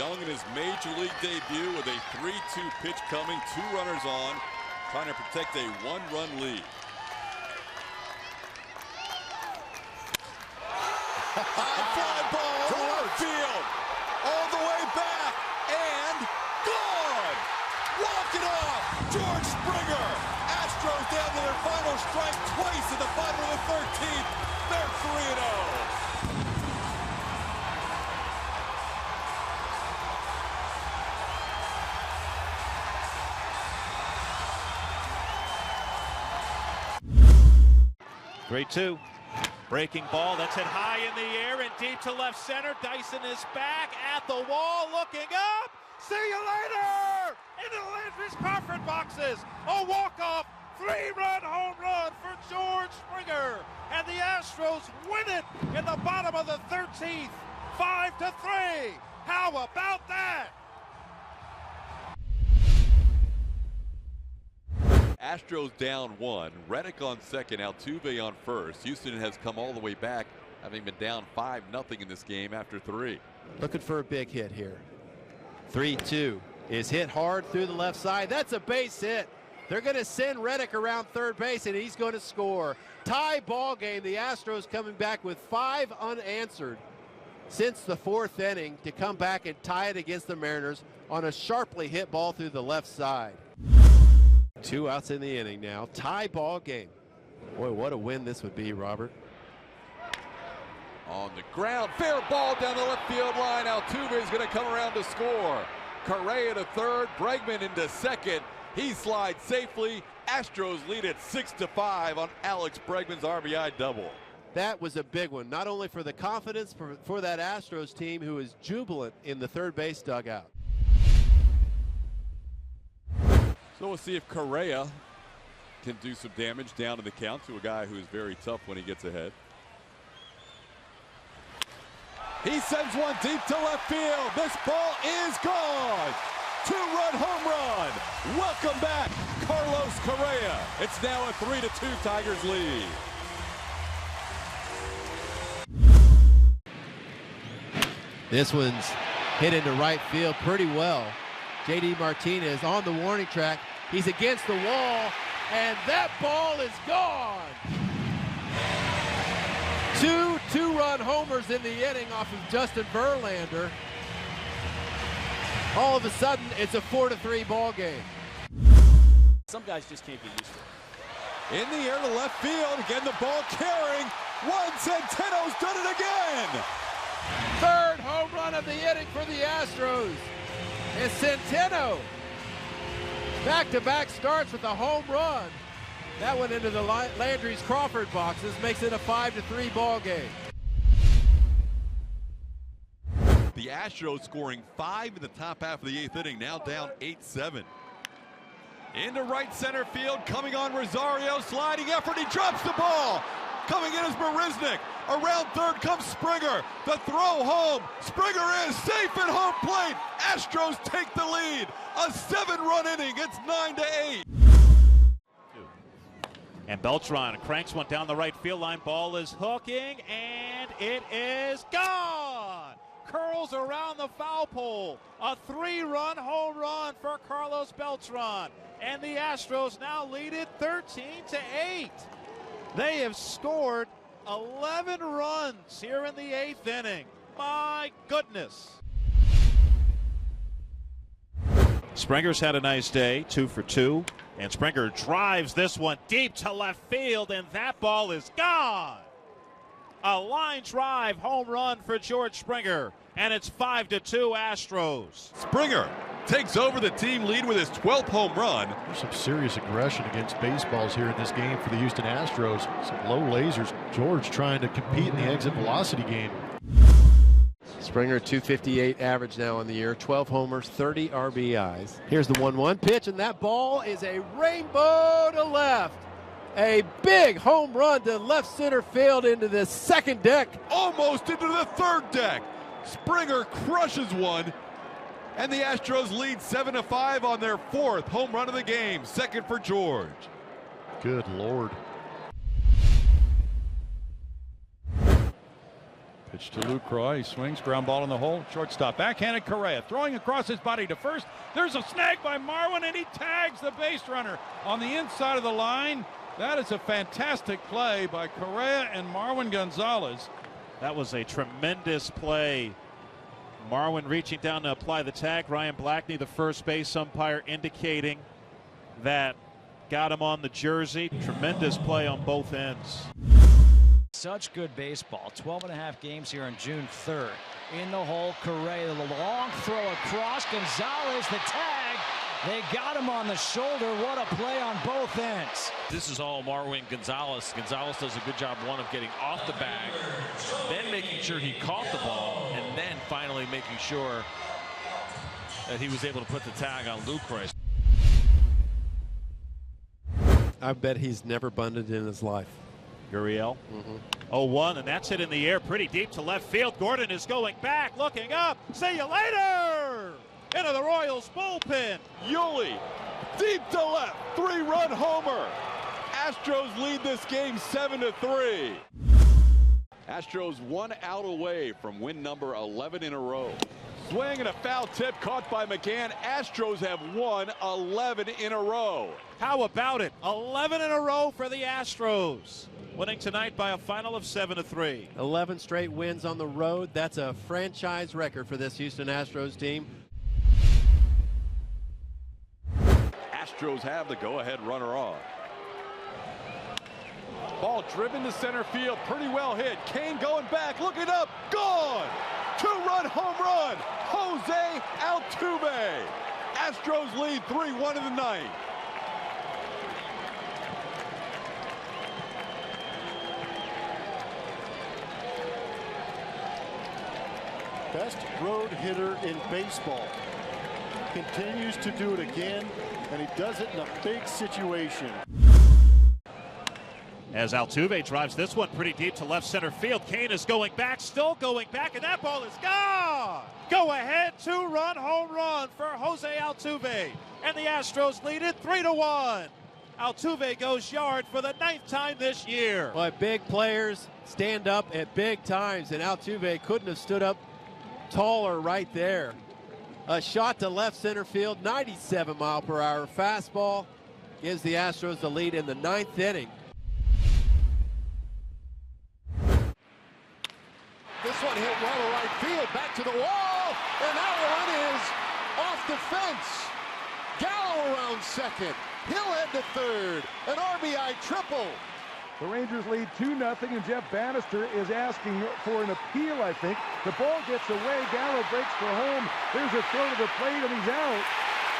Young in his major league debut with a 3-2 pitch coming, 2 runners on, trying to protect a 1-run lead. High fly ball to left field, all the way back, and gone! Walk it off, George Springer. Astros down to their final strike twice in the bottom of the 13th. They're 3-0. Three, 2. Breaking ball that's hit high in the air and deep to left center. Dyson is back at the wall, looking up. See you later! Into the Landry's comfort boxes. A walk-off 3-run home run for George Springer. And the Astros win it in the bottom of the 13th. 5-3. How about that? Astros down 1. Reddick on second, Altuve on first. Houston has come all the way back, having been down 5-0 in this game after 3. Looking for a big hit here. 3-2 is hit hard through the left side. That's a base hit. They're going to send Reddick around third base, and he's going to score. Tie ball game. The Astros coming back with 5 unanswered since the 4th inning to come back and tie it against the Mariners on a sharply hit ball through the left side. 2 outs in the inning now. Tie ball game. Boy, what a win this would be, Robert. On the ground, fair ball down the left field line. Altuve is going to come around to score. Correa to third, Bregman into second. He slides safely. Astros lead at 6-5 on Alex Bregman's RBI double. That was a big one, not only for the confidence for that Astros team, who is jubilant in the third base dugout. So we'll see if Correa can do some damage down to the count to a guy who is very tough when he gets ahead. He sends one deep to left field. This ball is gone. 2-run home run. Welcome back, Carlos Correa. It's now a 3-2 Tigers lead. This one's hit into right field pretty well. J.D. Martinez on the warning track. He's against the wall, and that ball is gone. 2 2-run homers in the inning off of Justin Verlander. All of a sudden, it's a 4-3 ball game. Some guys just can't get used to it. In the air to left field, again the ball carrying. Centeno's done it again. 3rd home run of the inning for the Astros. And Centeno, back-to-back starts with a home run. That went into the Landry's Crawford boxes, makes it a 5-3 ball game. The Astros scoring 5 in the top half of the 8th inning, now down 8-7. Into right center field, coming on Rosario, sliding effort, he drops the ball. Coming in is Marisnick. Around third comes Springer. The throw home. Springer is safe at home plate. Astros take the lead. A 7-run inning. It's 9-8. And Beltran cranks one down the right field line. Ball is hooking, and it is gone. Curls around the foul pole. A 3-run home run for Carlos Beltran. And the Astros now lead it 13-8. They have scored 11 runs here in the 8th inning. My goodness. Springer's had a nice day, 2 for 2. And Springer drives this one deep to left field, and that ball is gone. A line drive home run for George Springer, and it's 5-2 Astros. Springer takes over the team lead with his 12th home run. There's some serious aggression against baseballs here in this game for the Houston Astros. Some low lasers. George trying to compete in the exit velocity game. Springer, 258 average now on the year, 12 homers, 30 RBIs. Here's the 1-1 pitch, and that ball is a rainbow to left. A big home run to left center field into the second deck. Almost into the third deck. Springer crushes one, and the Astros lead 7-5 on their 4th home run of the game. Second for George. Good Lord. Pitch to Lucroy. He swings, ground ball in the hole. Shortstop, backhanded Correa, throwing across his body to first. There's a snag by Marwin, and he tags the base runner on the inside of the line. That is a fantastic play by Correa and Marwin Gonzalez. That was a tremendous play. Marwin reaching down to apply the tag. Ryan Blackney, the first base umpire, indicating that got him on the jersey. Tremendous play on both ends. Such good baseball. 12.5 games here on June 3rd. In the hole, Correa, the long throw across. Gonzalez, the tag. They got him on the shoulder. What a play on both ends. This is all Marwin Gonzalez. Gonzalez does a good job, one, of getting off the bag, then making sure he caught the ball, and then finally making sure that he was able to put the tag on Lucroy. I bet he's never bunted in his life. Gurriel. 0-1, and that's it in the air pretty deep to left field. Gordon is going back, looking up. See you later! Into the Royals bullpen. Yuli, deep to left, 3-run homer. Astros lead this game 7-3. Astros 1 out away from win number 11 in a row. Swing and a foul tip caught by McCann. Astros have won 11 in a row. How about it? 11 in a row for the Astros. Winning tonight by a final of 7-3. 11 straight wins on the road. That's a franchise record for this Houston Astros team. Astros have the go-ahead runner on. Ball driven to center field, pretty well hit. Kane going back, looking up, gone! 2-run home run, Jose Altuve. Astros lead 3-1 in the ninth. Best road hitter in baseball. Continues to do it again, and he does it in a big situation. As Altuve drives this one pretty deep to left center field. Kane is going back, still going back, and that ball is gone. Go ahead, 2-run home run for Jose Altuve. And the Astros lead it 3-1. Altuve goes yard for the 9th time this year. Boy, big players stand up at big times, and Altuve couldn't have stood up taller right there. A shot to left center field, 97-mile-per-hour fastball, gives the Astros the lead in the 9th inning. This one hit well to right field, back to the wall, and that one is off the fence. Gallo around second, Hill head to third, an RBI triple. The Rangers lead 2-0, and Jeff Bannister is asking for an appeal, I think. The ball gets away. Gallo breaks for home. There's a throw to the plate, and he's out.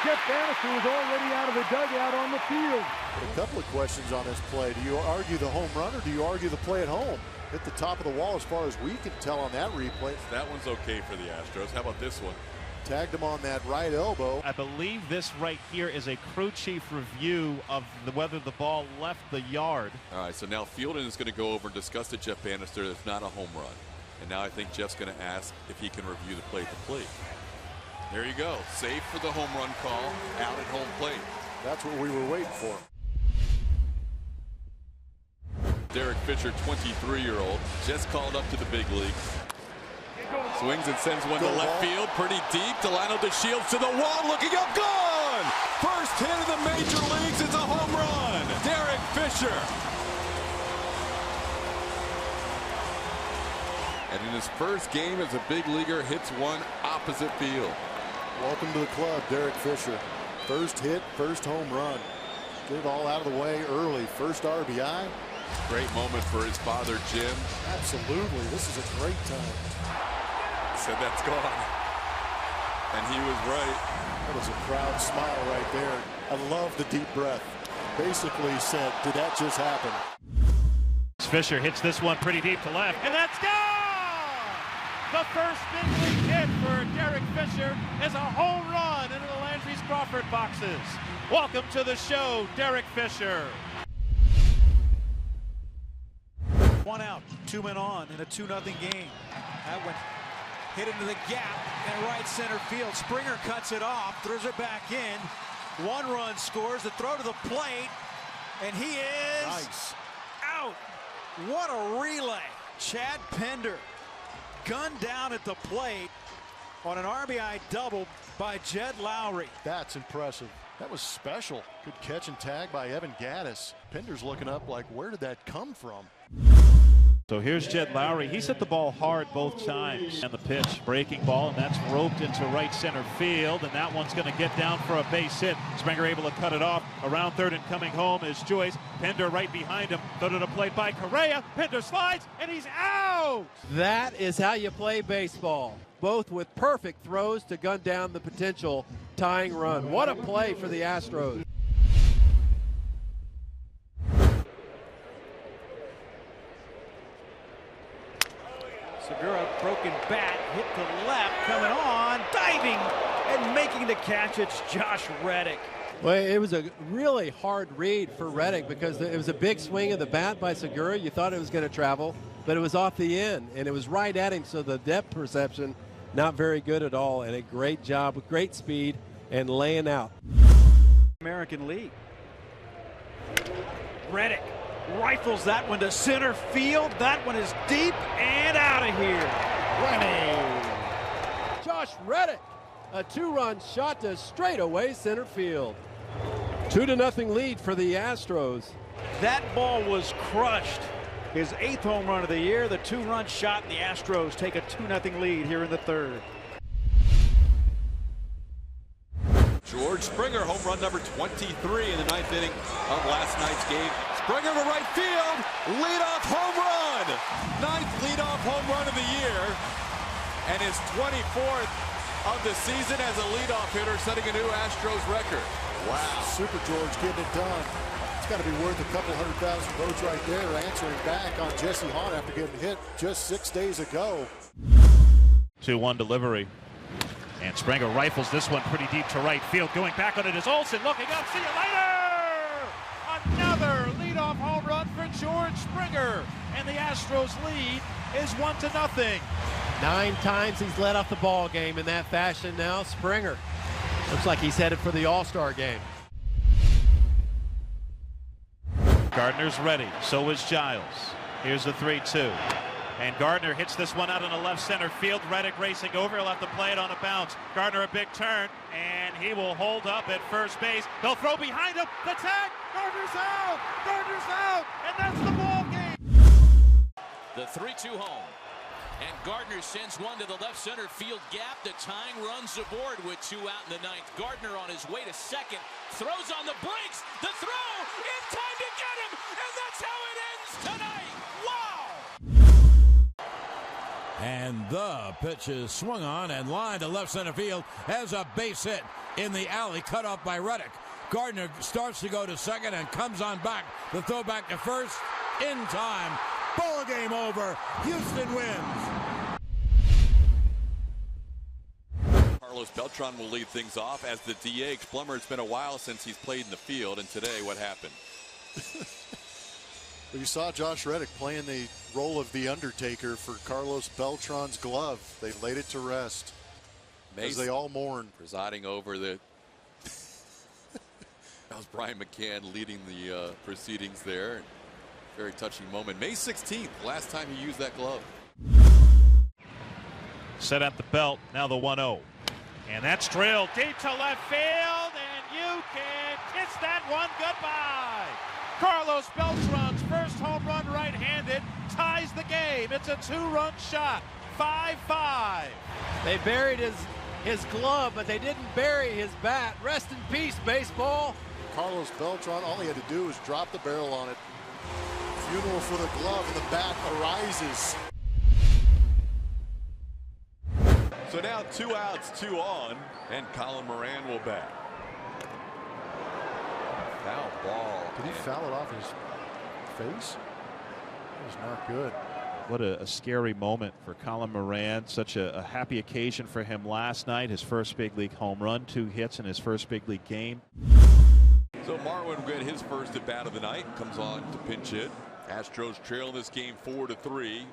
Jeff Bannister was already out of the dugout on the field. A couple of questions on this play. Do you argue the home run, or do you argue the play at home? Hit the top of the wall as far as we can tell on that replay. That one's okay for the Astros. How about this one? Tagged him on that right elbow. I believe this right here is a crew chief review of whether the ball left the yard. All right, so now Fielding is going to go over and discuss to Jeff Bannister that's not a home run. And now I think Jeff's going to ask if he can review the play at the plate. There you go. Safe for the home run call out at home plate. That's what we were waiting for. Derek Fisher, 23-year-old, just called up to the big leagues. Swings and sends one to left field, pretty deep. Delano DeShields to the wall, looking up, gone! First hit of the major leagues, it's a home run. Derek Fisher. And in his first game as a big leaguer, hits one opposite field. Welcome to the club, Derek Fisher. First hit, first home run. Get it all out of the way early. First RBI. Great moment for his father, Jim. Absolutely. This is a great time. Said that's gone. And he was right. That was a proud smile right there. I love the deep breath. Basically said, did that just happen? Fisher hits this one pretty deep to left, and that's gone! The first big league hit for Derek Fisher is a home run into the Landry's Crawford boxes. Welcome to the show, Derek Fisher. 1 out, 2 men on in a 2-0 game. That one hit into the gap in right center field. Springer cuts it off, throws it back in. 1 run scores, the throw to the plate, and he is out. What a relay. Chad Pender gunned down at the plate on an RBI double by Jed Lowry. That's impressive. That was special. Good catch and tag by Evan Gattis. Pinder's looking up like, where did that come from? So here's Jed Lowry. He's hit the ball hard both times. And the pitch, breaking ball, and that's roped into right center field. And that one's going to get down for a base hit. Springer able to cut it off. Around third and coming home is Joyce. Pinder right behind him. Throw to the plate by Correa. Pinder slides, and he's out. That is how you play baseball. Both with perfect throws to gun down the potential tying run. What a play for the Astros. Segura, broken bat, hit to left, coming on, diving, and making the catch. It's Josh Reddick. Well, it was a really hard read for Reddick because it was a big swing of the bat by Segura. You thought it was going to travel, but it was off the end, and it was right at him, so the depth perception not very good at all, and a great job with great speed and laying out. American League. Reddick rifles that one to center field. That one is deep and out of here. Running. Josh Reddick, a two-run shot to straightaway center field. 2-0 lead for the Astros. That ball was crushed. His 8th home run of the year, the 2-run shot, and the Astros take a 2-0 lead here in the third. George Springer, home run number 23 in the 9th inning of last night's game. Springer to right field, leadoff home run. 9th leadoff home run of the year, and his 24th of the season as a leadoff hitter, setting a new Astros record. Wow. Super George getting it done. It's got to be worth a couple 100,000 votes right there, answering back on Jesse Hahn after getting hit just 6 days ago. 2-1 delivery. And Springer rifles this one pretty deep to right field. Going back on it is Olsen, looking up. See you later! Another leadoff home run for George Springer. And the Astros lead is 1-0. 9 times he's led off the ball game in that fashion now. Springer looks like he's headed for the All-Star game. Gardner's ready. So is Giles. Here's the 3-2. And Gardner hits this one out in the left center field. Reddick racing over. He'll have to play it on a bounce. Gardner a big turn, and he will hold up at first base. They'll throw behind him. The tag. Gardner's out. Gardner's out. And that's the ball game. The 3-2 home. And Gardner sends one to the left center field gap. The tying runs aboard with 2 out in the 9th. Gardner on his way to second. Throws on the brakes. The throw in time to get him. And that's how it ends tonight. Wow. And the pitch is swung on and lined to left center field as a base hit in the alley, cut off by Reddick. Gardner starts to go to second and comes on back. The throw back to first in time. Ball game over. Houston wins. Carlos Beltran will lead things off as the DH. Plummer, it's been a while since he's played in the field, and today what happened? Well, you saw Josh Reddick playing the role of the Undertaker for Carlos Beltran's glove. They laid it to rest as they all mourn. Presiding over the that was Brian McCann leading the proceedings there. Very touching moment. May 16th, last time he used that glove. Set at the belt. Now the 1-0. And that's drilled deep to left field, and you can kiss that one goodbye. Carlos Beltran's first home run right-handed ties the game. It's a 2-run shot. 5-5. They buried his glove, but they didn't bury his bat. Rest in peace, baseball. Carlos Beltran, all he had to do was drop the barrel on it. Funeral for the glove, and the bat arises. So now 2 outs, 2 on, and Colin Moran will bat. Foul ball. Did he foul it off his face? That was not good. What a scary moment for Colin Moran. Such a happy occasion for him last night. His first big league home run, 2 hits in his first big league game. So Marwin will get his first at bat of the night. Comes on to pinch hit. Astros trail this game 4-3.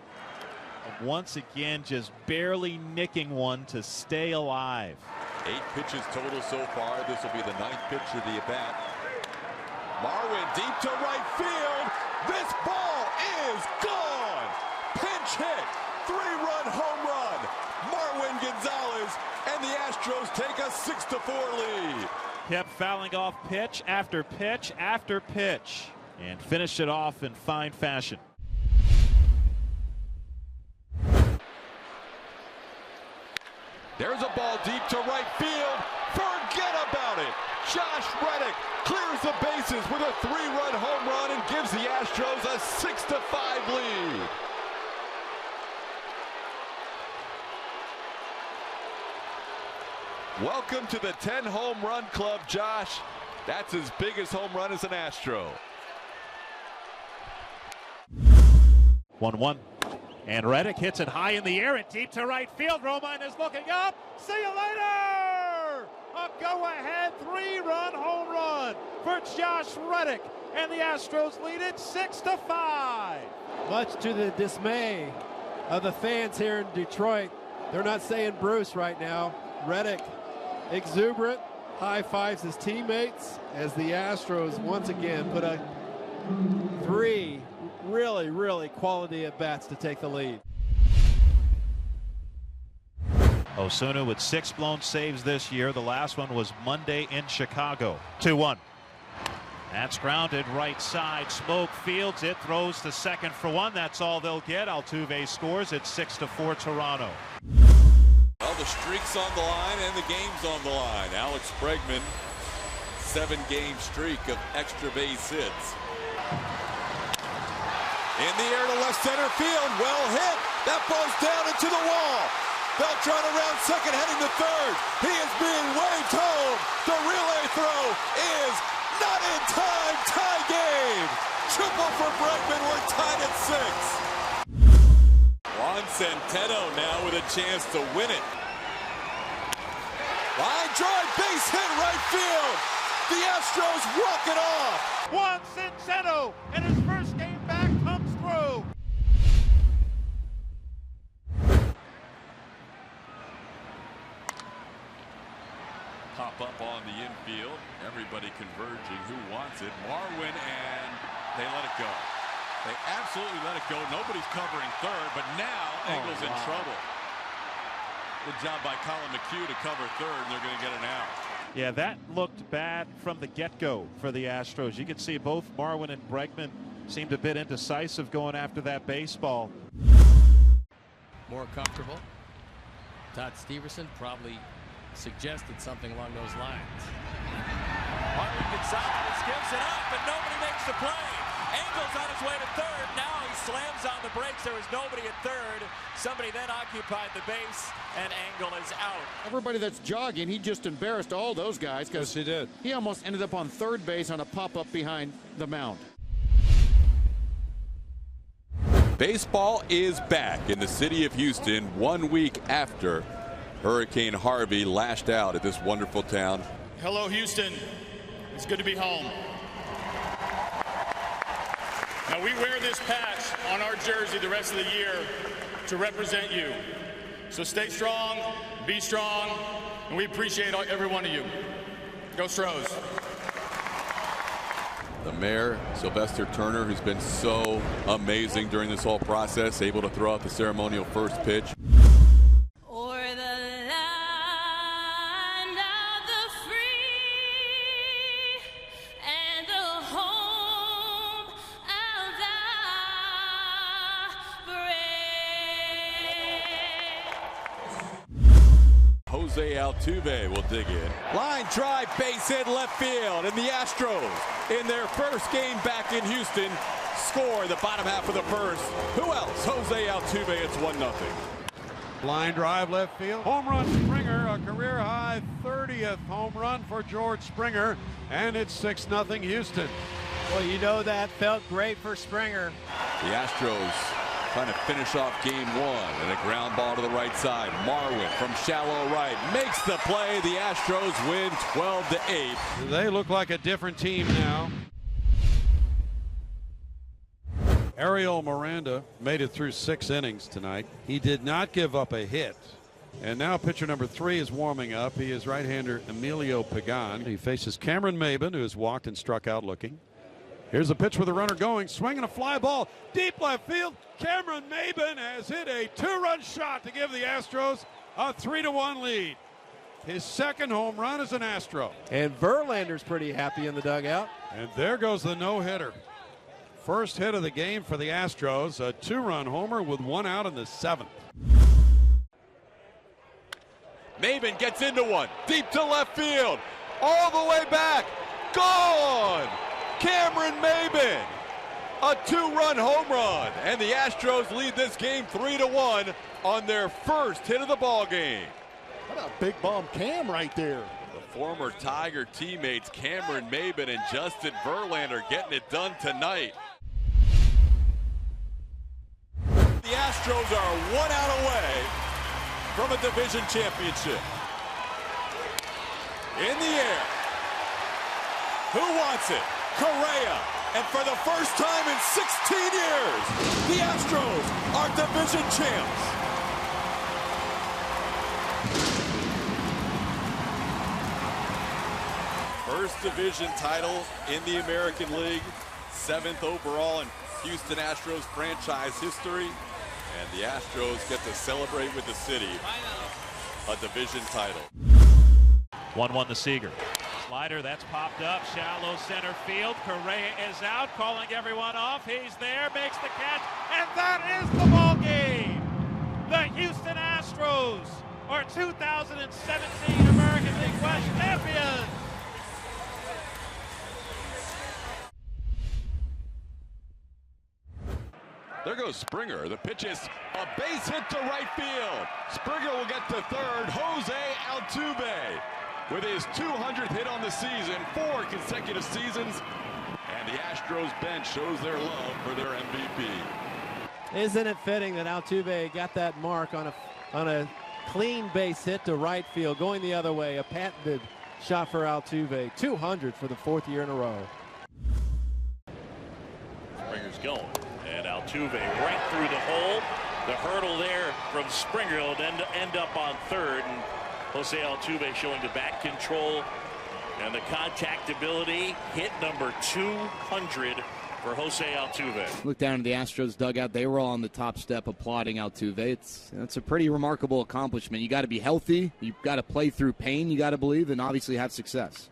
Once again, just barely nicking one to stay alive. 8 pitches total so far. This will be the 9th pitch of the at-bat. Marwin deep to right field. This ball is gone. Pinch hit. 3-run home is, and the Astros take a 6-4 lead. Kept fouling off pitch after pitch after pitch and finished it off in fine fashion. There's a ball deep to right field. Forget about it. Josh Reddick clears the bases with a 3-run home run and gives the Astros a 6-5 lead. Welcome to the 10-home run club, Josh. That's as big as home run as an Astro. 1-1. And Reddick hits it high in the air and deep to right field. Romine is looking up. See you later! A go-ahead 3-run home run for Josh Reddick. And the Astros lead it 6-5. Much to the dismay of the fans here in Detroit. They're not saying Bruce right now. Reddick, exuberant, high fives his teammates as the Astros once again put a 3 really quality at bats to take the lead. Osuna with 6 blown saves this year. The last one was Monday in Chicago. 2-1. That's grounded right side. Smoke fields it, throws to second for 1. That's all they'll get. Altuve scores. It's 6-4 Toronto. Well, the streak's on the line and the game's on the line. Alex Bregman, 7-game streak of extra base hits. In the air to left center field, well hit. That ball's down into the wall. Beltran around second, heading to third. He is being waved home. The relay throw is not in time. Tie game. Triple for Bregman. We're tied at 6. Juan Centeno now with a chance to win it. Line drive, base hit, right field. The Astros walk it off. Juan Centeno in his first game back comes through. Pop up on the infield. Everybody converging. Who wants it? Marwin, and they let it go. They absolutely let it go. Nobody's covering third, but now Engel's in trouble. Good job by Colin McHugh to cover third, and they're going to get an out. Yeah, that looked bad from the get-go for the Astros. You can see both Marwin and Bregman seemed a bit indecisive going after that baseball. More comfortable. Todd Stevenson probably suggested something along those lines. Marlon Gonzalez gives it up, and nobody makes the play. Engel's on his way to third. Now he slams on the brakes. There was nobody at third. Somebody then occupied the base, and Engel is out. Everybody that's jogging, he just embarrassed all those guys because he did. He almost ended up on third base on a pop-up behind the mound. Baseball is back in the city of Houston 1 week after Hurricane Harvey lashed out at this wonderful town. Hello, Houston. It's good to be home. Now, we wear this patch on our jersey the rest of the year to represent you. So stay strong, be strong, and we appreciate every one of you. Go Stros. The mayor, Sylvester Turner, who's been so amazing during this whole process, able to throw out the ceremonial first pitch. Jose Altuve will dig in. Line drive, base hit, left field, and the Astros, in their first game back in Houston, score the bottom half of the first. Who else? Jose Altuve. It's 1-0. Line drive, left field. Home run, Springer, a career high 30th home run for George Springer, and it's 6-0 Houston. Well, you know that felt great for Springer. The Astros trying to finish off game 1, and a ground ball to the right side. Marwin from shallow right makes the play. The Astros win 12-8. They look like a different team now. Ariel Miranda made it through 6 innings tonight. He did not give up a hit. And now pitcher number 3 is warming up. He is right-hander Emilio Pagan. He faces Cameron Maben, who has walked and struck out looking. Here's a pitch with a runner going, swinging a fly ball deep left field. Cameron Maben has hit a 2-run shot to give the Astros a 3-1 lead. His second home run is an Astro. And Verlander's pretty happy in the dugout. And there goes the no-hitter. First hit of the game for the Astros, a 2-run homer with 1 out in the 7th. Maben gets into one, deep to left field, all the way back, gone! Cameron Maben, a 2-run home run, and the Astros lead this game 3-1 on their first hit of the ball game. What a big bomb Cam right there. The former Tiger teammates Cameron Maben and Justin Verlander getting it done tonight. The Astros are 1 out away from a division championship. In the air. Who wants it? Correa. And for the first time in 16 years, the Astros are division champs. First division title in the American League, 7th overall in Houston Astros franchise history. And the Astros get to celebrate with the city a division title. 1-1 to Seager. Slider, that's popped up, shallow center field. Correa is out, calling everyone off. He's there, makes the catch, and that is the ball game. The Houston Astros are 2017 American League West champions. There goes Springer. The pitch is a base hit to right field. Springer will get to third. Jose Altuve with his 200th hit on the season, 4 consecutive seasons. And the Astros bench shows their love for their MVP. Isn't it fitting that Altuve got that mark on a clean base hit to right field, going the other way, a patented shot for Altuve. 200 for the 4th year in a row. Springer's going. And Altuve right through the hole. The hurdle there from Springer will end up on third. And Jose Altuve showing the bat control and the contact ability. Hit number 200 for Jose Altuve. Look down at the Astros dugout. They were all on the top step applauding Altuve. It's a pretty remarkable accomplishment. You got to be healthy. You've got to play through pain. You got to believe and obviously have success.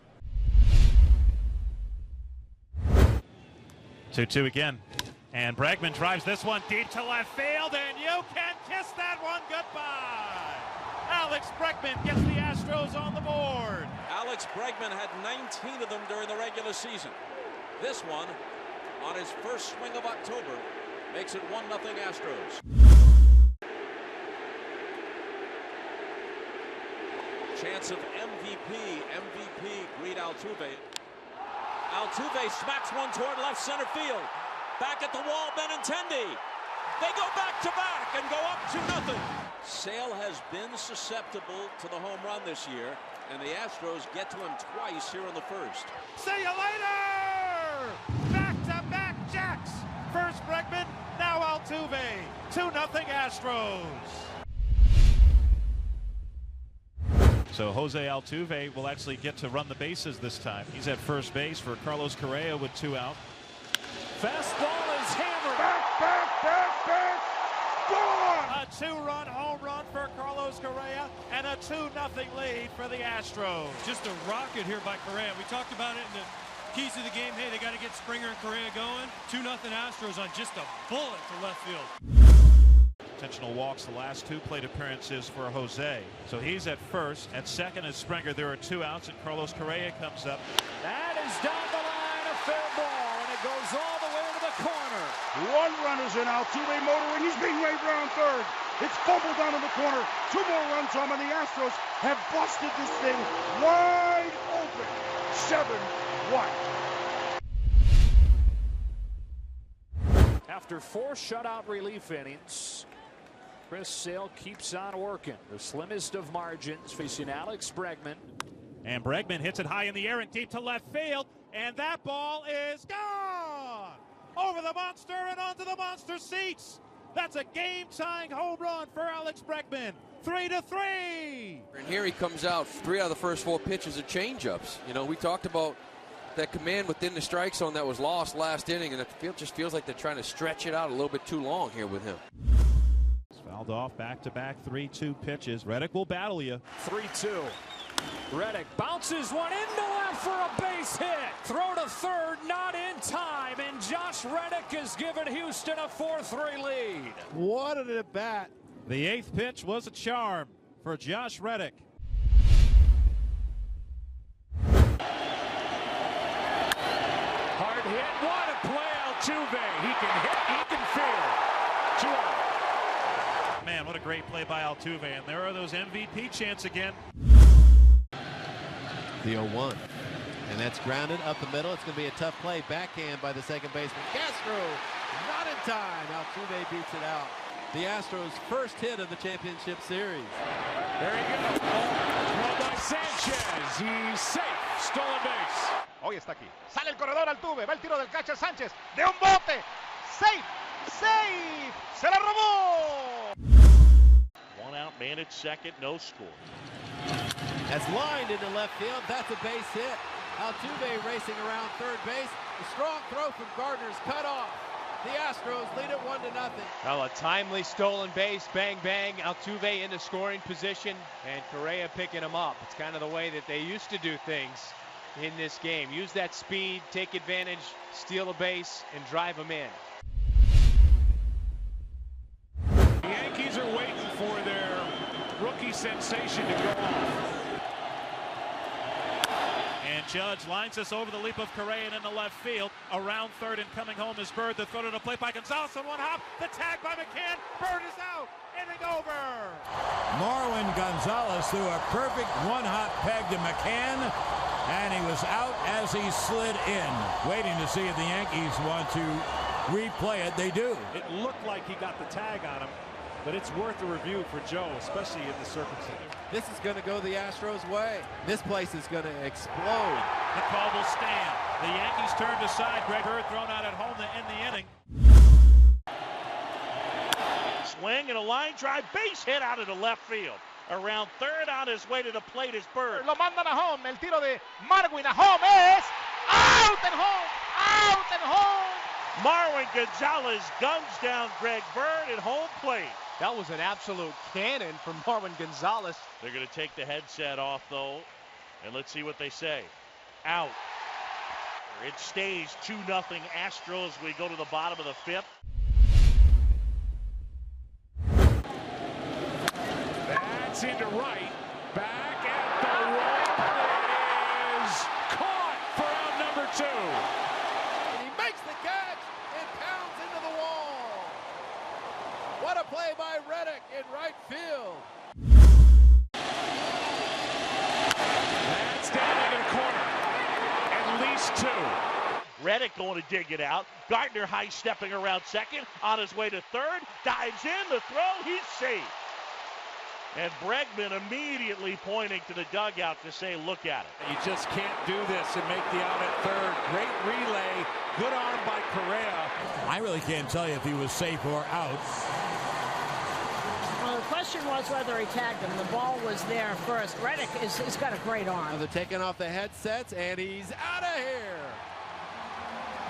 2-2 again. And Bregman drives this one deep to left field, and you can kiss that one goodbye. Alex Bregman gets the Astros on the board. Alex Bregman had 19 of them during the regular season. This one, on his first swing of October, makes it 1-0 Astros. Chance of MVP Greed Altuve. Altuve smacks one toward left center field. Back at the wall, Benintendi. They go back-to-back and go up 2-0. Sale has been susceptible to the home run this year, and the Astros get to him twice here in the first. See you later! Back-to-back jacks. First Bregman, now Altuve. 2-0 Astros. So Jose Altuve will actually get to run the bases this time. He's at first base for Carlos Correa with 2 out. Fastball is hammered. Back. Gone! A 2-run home run for Carlos Correa and a 2-0 lead for the Astros. Just a rocket here by Correa. We talked about it in the keys to the game. Hey, they got to get Springer and Correa going. 2-0 Astros on just a bullet to left field. Intentional walks the last 2 plate appearances for Jose. So he's at first. At second is Springer. There are 2 outs, and Carlos Correa comes up. That is down the line, a fair ball, and it goes all the way to the corner. 1 run is in. Altuve motoring. He's being waved around third. It's fumbled down in the corner. 2 more runs home, and the Astros have busted this thing wide open. 7-1. After 4 shutout relief innings, Chris Sale keeps on working. The slimmest of margins facing Alex Bregman. And Bregman hits it high in the air and deep to left field. And that ball is gone! Over the monster and onto the monster seats. That's a game-tying home run for Alex Bregman. 3-3. And here he comes out. 3 out of the first 4 pitches are changeups. You know, we talked about that command within the strike zone that was lost last inning, and it just feels like they're trying to stretch it out a little bit too long here with him. Fouled off, back-to-back 3-2 pitches. Reddick will battle you. 3-2. Reddick bounces one into left for a base hit. Throw to third, not in time, and Josh Reddick has given Houston a 4-3 lead. What an at-bat. The 8th pitch was a charm for Josh Reddick. Hard hit, what a play, Altuve. He can hit, he can field. 2 out. Man, what a great play by Altuve, and there are those MVP chants again. The 0-1, and that's grounded up the middle. It's going to be a tough play. Backhand by the second baseman. Castro, not in time. Altuve beats it out. The Astros' first hit of the championship series. There he goes. Throw by Sanchez. He's safe. Stolen base. Hoy está aquí. Sale el corredor Altuve. Va el tiro del catcher Sánchez. De un bote. Safe. Safe. Se la robó. 1 out, man at second, no score. That's lined into left field. That's a base hit. Altuve racing around third base. A strong throw from Gardner's cut off. The Astros lead it 1-0. Well, a timely stolen base. Bang, bang. Altuve into scoring position, and Correa picking him up. It's kind of the way that they used to do things in this game. Use that speed, take advantage, steal a base, and drive them in. The Yankees are waiting for their rookie sensation to go off. And Judge lines us over the leap of Correa and into left field. Around third and coming home is Bird. The throw to the plate by Gonzalez on one hop. The tag by McCann. Bird is out. Inning over. Marwin Gonzalez threw a perfect one-hop peg to McCann, and he was out as he slid in. Waiting to see if the Yankees want to replay it. They do. It looked like he got the tag on him, but it's worth a review for Joe, especially in the circumstances. This is going to go the Astros' way. This place is going to explode. The call will stand. The Yankees turned aside. Greg Bird thrown out at home to end the inning. Swing and a line drive, base hit out into left field. Around third, on his way to the plate is Bird. Lo mandan a home. El tiro de Marwin a home es out and home. Out and home. Marwin Gonzalez guns down Greg Bird at home plate. That was an absolute cannon from Marwin Gonzalez. They're going to take the headset off, though, and let's see what they say. Out. It stays 2-0 Astros. We go to the bottom of the 5th. That's into right. Back at the wall is caught for out number 2. And he makes the catch and pounds into the wall. What a play by Reddick in right field. That's down into the corner. At least 2. Reddick going to dig it out. Gardner high stepping around second. On his way to third. Dives in. The throw. He's safe. And Bregman immediately pointing to the dugout to say, look at it. You just can't do this and make the out at third. Great relay. Good arm by Correa. I really can't tell you if he was safe or out. Well, the question was whether he tagged him. The ball was there first. Reddick has got a great arm. Now they're taking off the headsets, and he's out of here.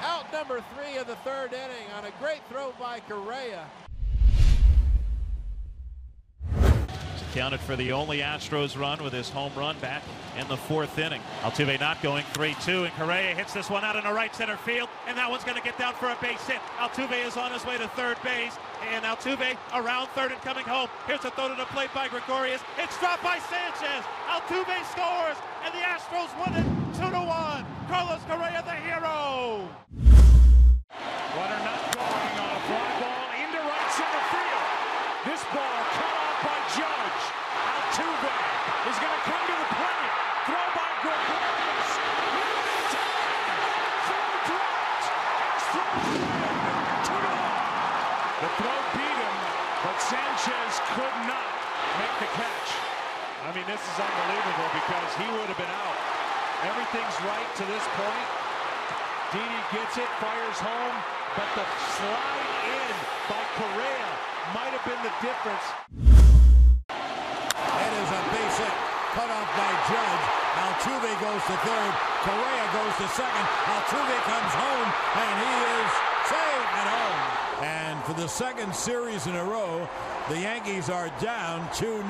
Out number 3 of the 3rd inning on a great throw by Correa. Counted for the only Astros run with his home run back in the 4th inning. Altuve not going 3-2, and Correa hits this one out in the right center field, and that one's going to get down for a base hit. Altuve is on his way to third base, and Altuve around third and coming home. Here's a throw to the plate by Gregorius. It's dropped by Sanchez. Altuve scores, and the Astros win it 2-1. Carlos Correa, the hero. Runner not going on a fly ball into right center field. This ball cut off by Judge. Altuve is going to come to the plate. Throw by Gregorius. Throw dropped. The throw beat him, but Sanchez could not make the catch. I mean, this is unbelievable because he would have been out. Everything's right to this point. Didi gets it, fires home, but the slide in by Correa might have been the difference. It is a base hit, cut off by Judge. Altuve goes to third, Correa goes to second. Altuve comes home, and he is safe at home. And for the second series in a row, the Yankees are down 2-0.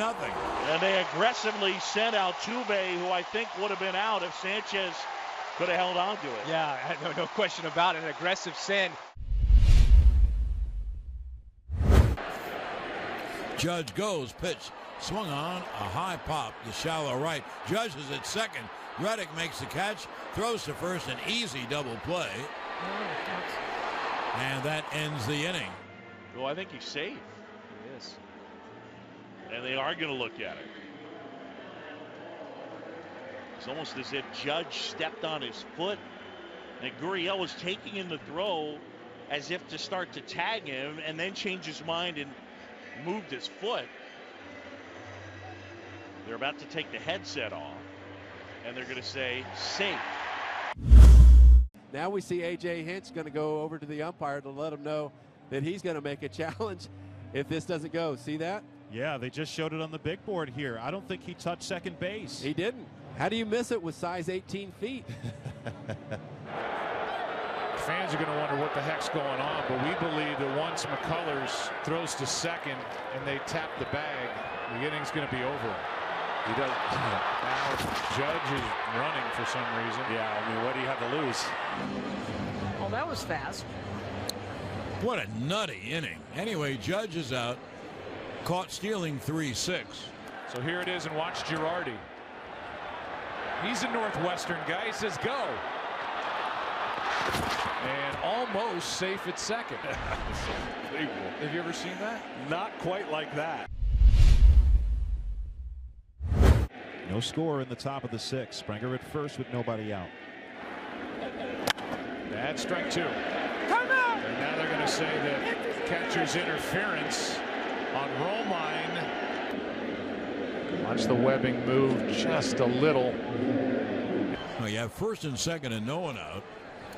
And they aggressively sent Altuve, who I think would have been out if Sanchez could have held on to it. Yeah, no question about it. An aggressive send. Judge goes, pitch, swung on, a high pop to shallow right. Judge is at second. Reddick makes the catch, throws to first, an easy double play. And that ends the inning. Well, I think he's safe. He is. And they are going to look at it. It's almost as if Judge stepped on his foot, and Gurriel was taking in the throw as if to start to tag him, and then changed his mind and moved his foot. They're about to take the headset off, and they're going to say safe. Now we see A.J. Hinch going to go over to the umpire to let him know that he's going to make a challenge if this doesn't go. See that? Yeah, they just showed it on the big board here. I don't think he touched second base. He didn't. How do you miss it with size 18 feet? Fans are going to wonder what the heck's going on, but we believe that once McCullers throws to second and they tap the bag, the inning's going to be over. He does. Now Judge is running for some reason. Yeah, I mean, what do you have to lose? Oh, that was fast. What a nutty inning. Anyway, Judge is out. Caught stealing 3-6. So here it is, and watch Girardi. He's a Northwestern guy. He says go. And almost safe at second. Have you ever seen that? Not quite like that. No score in the top of the sixth. Springer at first with nobody out. That's strike two. And now they're going to say that catcher's interference on Romine. Watch the webbing move just a little. Well, you have first and second and no one out.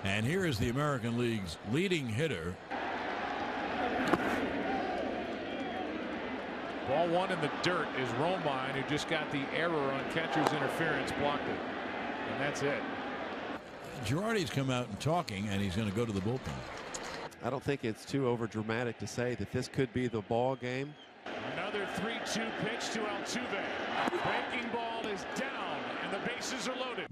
And here is the American League's leading hitter. Ball one in the dirt is Romine, who just got the error on catcher's interference, blocked it. And that's it. Girardi's come out and talking, and he's going to go to the bullpen. I don't think it's too over dramatic to say that this could be the ball game. Another 3-2 pitch to Altuve. Breaking ball is down, and the bases are loaded.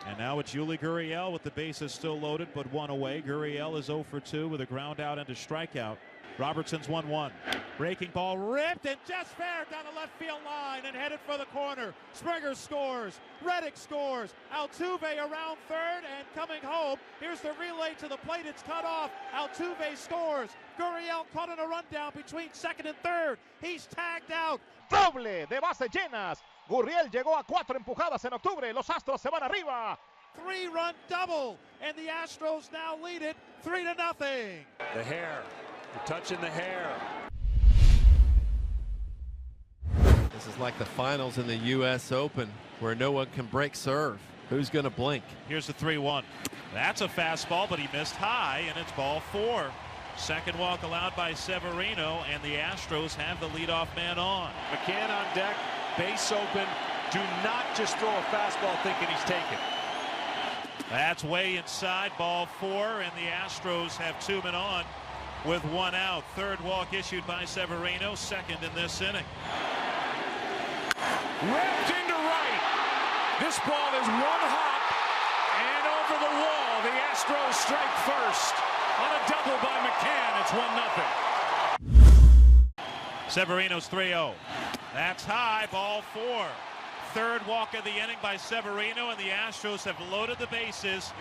And now it's Yuli Gurriel with the bases still loaded, but one away. Gurriel is 0 for 2 with a ground out and a strikeout. Robertson's 1-1. Breaking ball ripped and just fair down the left field line and headed for the corner. Springer scores. Reddick scores. Altuve around third and coming home. Here's the relay to the plate. It's cut off. Altuve scores. Gurriel caught in a rundown between second and third. He's tagged out. Doble de bases llenas. Gurriel llegó a 4 empujadas en octubre. Los Astros se van arriba. 3-run double, and the Astros now lead it 3-0. The hair. You're touching the hair. This is like the finals in the U.S. Open where no one can break serve. Who's going to blink? Here's the 3-1. That's a fastball, but he missed high, and it's ball 4. Second walk allowed by Severino, and the Astros have the leadoff man on. McCann on deck, base open. Do not just throw a fastball thinking he's taken. That's way inside, ball 4, and the Astros have 2 men on with 1 out. Third walk issued by Severino, second in this inning. Ripped into right. This ball is 1 hop and over the wall. The Astros strike first on a double by McCann. It's 1-0. Severino's 3-0. That's high, ball 4. Third walk of the inning by Severino, and the Astros have loaded the bases.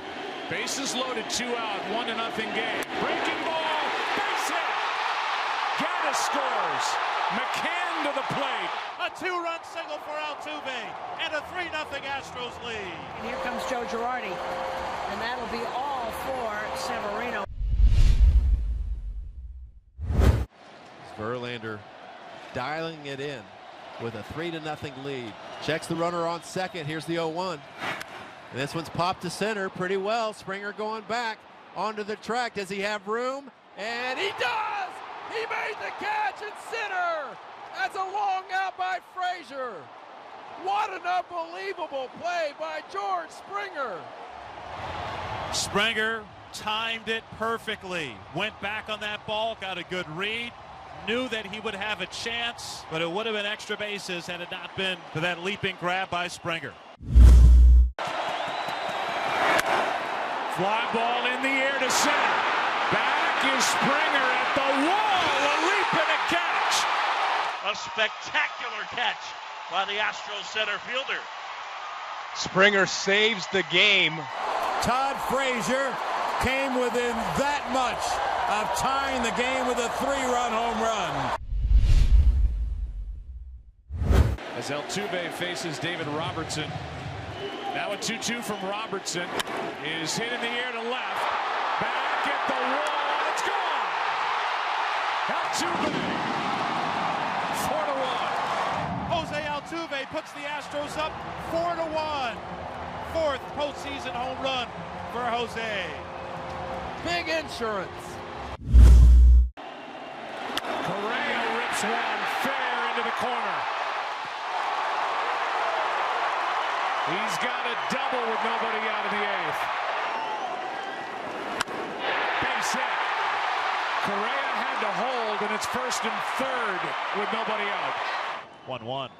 Bases loaded, 2 out, 1-0 game. Breaking ball, base hit. Gattis scores. McCann to the plate. A 2-run single for Altuve, and a 3-0 Astros lead. And here comes Joe Girardi, and that'll be all for Severino. Verlander dialing it in with a 3-0 lead. Checks the runner on second. Here's the 0-1. And this one's popped to center pretty well. Springer going back onto the track. Does he have room? And he does! He made the catch in center! That's a long out by Frazier. What an unbelievable play by George Springer. Springer timed it perfectly. Went back on that ball, got a good read. Knew that he would have a chance, but it would have been extra bases had it not been for that leaping grab by Springer. Fly ball in the air to center. Back is Springer at the wall. A leap and a catch. A spectacular catch by the Astros center fielder. Springer saves the game. Todd Frazier came within that much of tying the game with a 3-run home run. As Altuve faces David Robertson. Now a 2-2 from Robertson is hit in the air to left. Back at the wall. It's gone. Altuve. 4-1. Jose Altuve puts the Astros up 4-1. Fourth postseason home run for Jose. Big insurance. Correa rips one fair into the corner. He's got a double with nobody out in the eighth. Base hit. Correa had to hold, and it's first and third with nobody out. 1-1.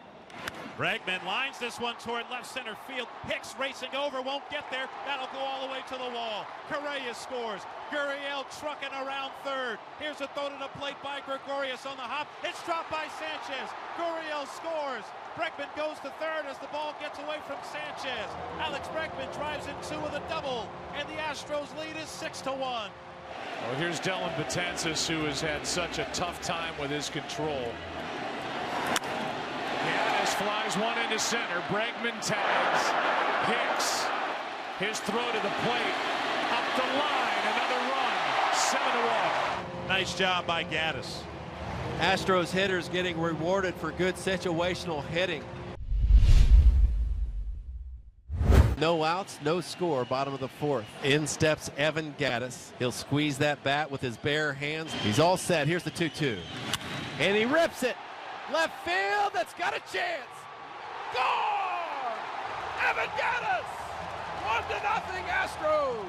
Bregman lines this one toward left center field. Hicks racing over, won't get there. That'll go all the way to the wall. Correa scores. Gurriel trucking around third. Here's a throw to the plate by Gregorius on the hop. It's dropped by Sanchez. Gurriel scores. Bregman goes to third as the ball gets away from Sanchez. Alex Bregman drives in two with a double, and the Astros lead is 6-1. Well, here's Dylan Betances, who has had such a tough time with his control. Gattis flies one into center. Bregman tags. Hicks. His throw to the plate. Up the line. Another run. 7-1. Nice job by Gattis. Astros hitters getting rewarded for good situational hitting. No outs, no score, bottom of the fourth. In steps Evan Gattis. He'll squeeze that bat with his bare hands. He's all set. Here's the 2-2. And he rips it. Left field, that's got a chance. Gone! Evan Gattis! 1-0 Astros!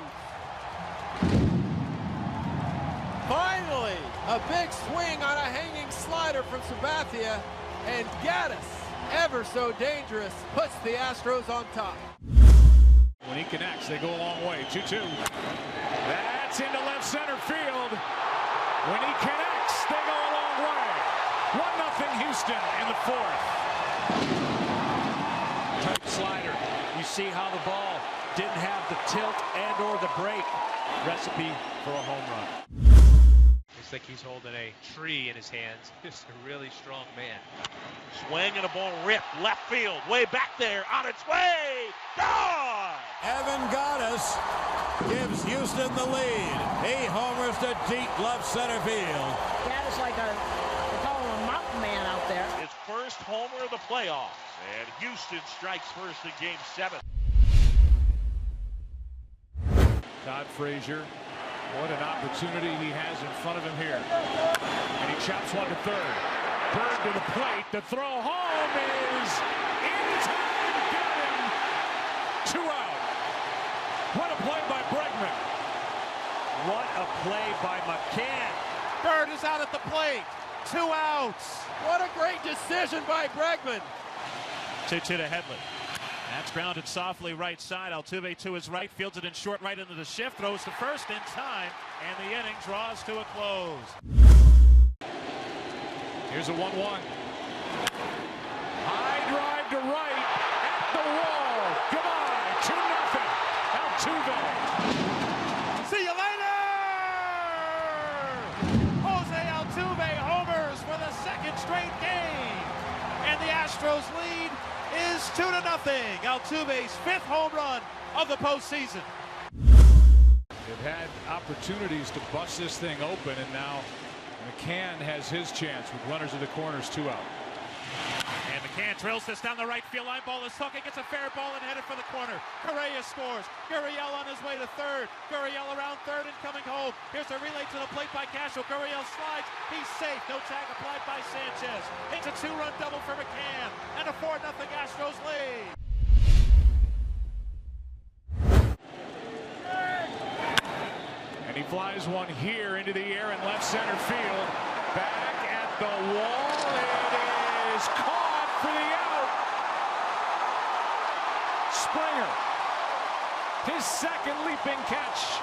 Finally, a big swing on a hanging slider from Sabathia, and Gattis, ever so dangerous, puts the Astros on top. When he connects, they go a long way. 2-2. That's into left center field. When he connects, they go a long way. 1-0 Houston in the fourth. Tight slider. You see how the ball didn't have the tilt and or the break. Recipe for a home run. Looks like he's holding a tree in his hands. Just a really strong man. Swing and a ball ripped left field. Way back there. On its way. Gone! Evan Gattis gives Houston the lead. He homers to deep left center field. Gattis like they call him a mountain man out there. His first homer of the playoffs. And Houston strikes first in Game 7. Todd Frazier, what an opportunity he has in front of him here. And he chops one to third. Bird to the plate. The throw home is in time. Got him. 2 out. What a play by Bregman. What a play by McCann. Bird is out at the plate. 2 outs. What a great decision by Bregman. 2-2 to Headley. That's grounded softly right side. Altuve to his right, fields it in short right into the shift, throws to first in time, and the inning draws to a close. Here's a 1-1. High drive to right, at the wall. Goodbye, 2-0. Altuve. See you later! Jose Altuve homers for the second straight game, and the Astros lead is 2-0. Altuve's 5th home run of the postseason. They've had opportunities to bust this thing open, and now McCann has his chance with runners in the corners, 2 out. And McCann drills this down the right field line. Ball is hooking. Gets a fair ball and headed for the corner. Correa scores. Gurriel on his way to third. Gurriel around third and coming home. Here's a relay to the plate by Castro. Gurriel slides. He's safe. No tag applied by Sanchez. It's a 2-run double for McCann. And a 4-0 Astros lead. And he flies one here into the air in left center field. Back at the wall. It is caught for the out. Springer. His second leaping catch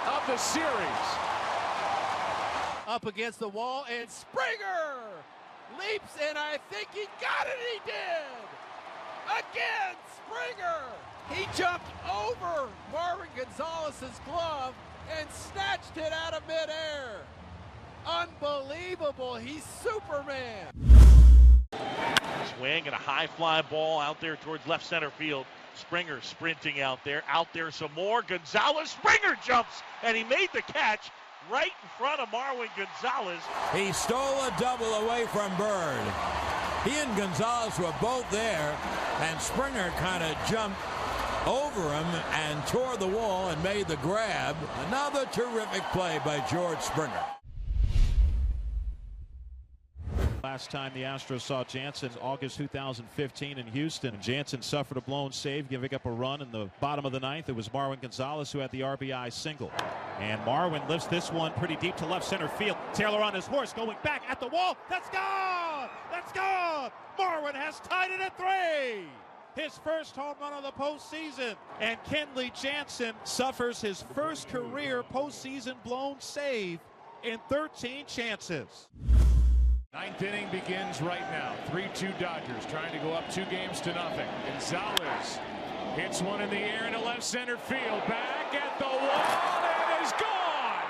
of the series. Up against the wall, and Springer leaps, and I think he got it. He did. Again, Springer. He jumped over Marwin Gonzalez's glove and snatched it out of midair. Unbelievable. He's Superman. Swing and a high fly ball out there towards left center field. Springer sprinting out there some more. Gonzalez, Springer jumps, and he made the catch right in front of Marwin Gonzalez. He stole a double away from Bird. He and Gonzalez were both there, and Springer kind of jumped over him and tore the wall and made the grab. Another terrific play by George Springer. Last time the Astros saw Jansen, August 2015 in Houston. Jansen suffered a blown save, giving up a run in the bottom of the ninth. It was Marwin Gonzalez who had the RBI single. And Marwin lifts this one pretty deep to left center field. Taylor on his horse going back at the wall. That's gone! That's gone! Marwin has tied it at 3. His first home run of the postseason. And Kenley Jansen suffers his first career postseason blown save in 13 chances. Ninth inning begins right now. 3-2 Dodgers trying to go up 2-0. Gonzalez hits one in the air into left center field. Back at the wall and is gone.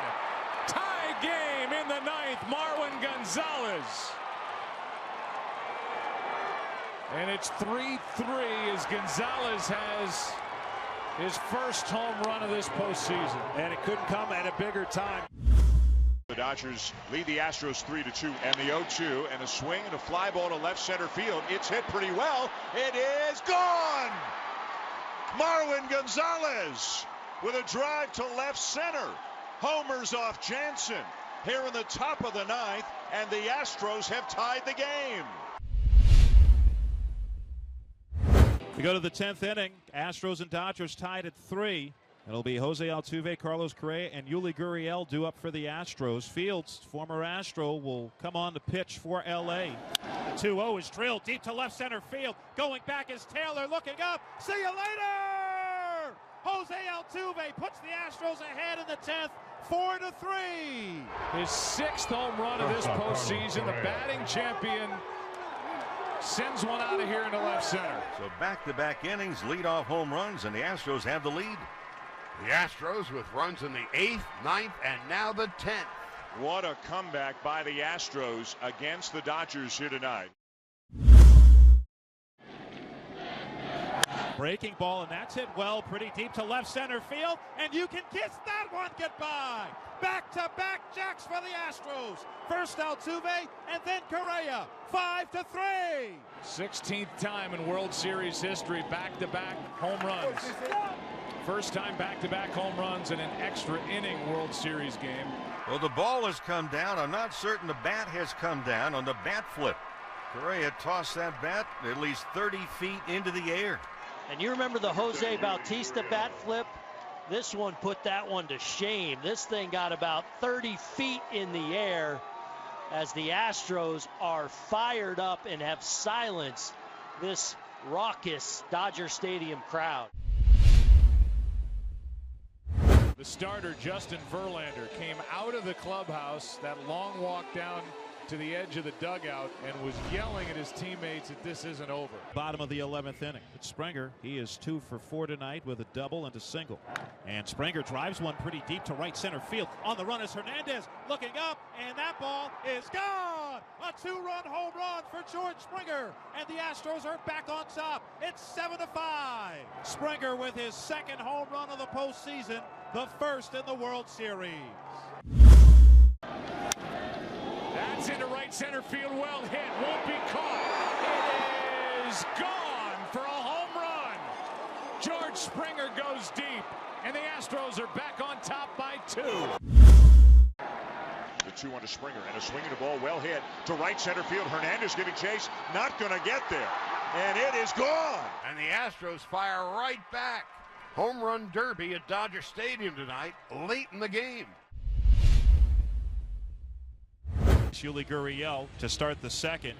Tie game in the ninth. Marwin Gonzalez. And it's 3-3 as Gonzalez has his first home run of this postseason. And it couldn't come at a bigger time. The Dodgers lead the Astros 3-2, and the 0-2, and a swing and a fly ball to left center field. It's hit pretty well. It is gone. Marwin Gonzalez with a drive to left center. Homers off Jansen here in the top of the ninth, and the Astros have tied the game. We go to the 10th inning. Astros and Dodgers tied at 3. It'll be Jose Altuve, Carlos Correa, and Yuli Gurriel due up for the Astros. Fields, former Astro, will come on to pitch for L.A. 2-0 is drilled deep to left center field. Going back is Taylor, looking up. See you later! Jose Altuve puts the Astros ahead in the 10th, 4-3. His 6th home run of this postseason. The batting champion sends one out of here into left center. So back-to-back innings, leadoff home runs, and the Astros have the lead. The Astros with runs in the 8th, 9th, and now the 10th. What a comeback by the Astros against the Dodgers here tonight. Breaking ball, and that's hit well, pretty deep to left center field, and you can kiss that one goodbye. Back-to-back jacks for the Astros. First Altuve, and then Correa. 5-3. 16th time in World Series history, back-to-back home runs. First time back-to-back home runs in an extra inning World Series game. Well, the ball has come down. I'm not certain the bat has come down on the bat flip. Correa tossed that bat at least 30 feet into the air. And you remember the Jose Bautista bat flip? This one put that one to shame. This thing got about 30 feet in the air as the Astros are fired up and have silenced this raucous Dodger Stadium crowd. The starter, Justin Verlander, came out of the clubhouse, that long walk down to the edge of the dugout, and was yelling at his teammates that this isn't over. Bottom of the 11th inning. It's Springer. He is 2 for 4 tonight with a double and a single. And Springer drives one pretty deep to right center field. On the run is Hernandez looking up, and that ball is gone. A 2-run home run for George Springer, and the Astros are back on top. It's 7-5. Springer with his second home run of the postseason, the first in the World Series. That's into right center field, well hit, won't be caught. It is gone for a home run. George Springer goes deep, and the Astros are back on top by 2. The 2 on to Springer, and a swing and a ball well hit to right center field. Hernandez giving chase, not going to get there, and it is gone. And the Astros fire right back. home run derby at Dodger Stadium tonight, late in the game. Yuli Gurriel to start the second.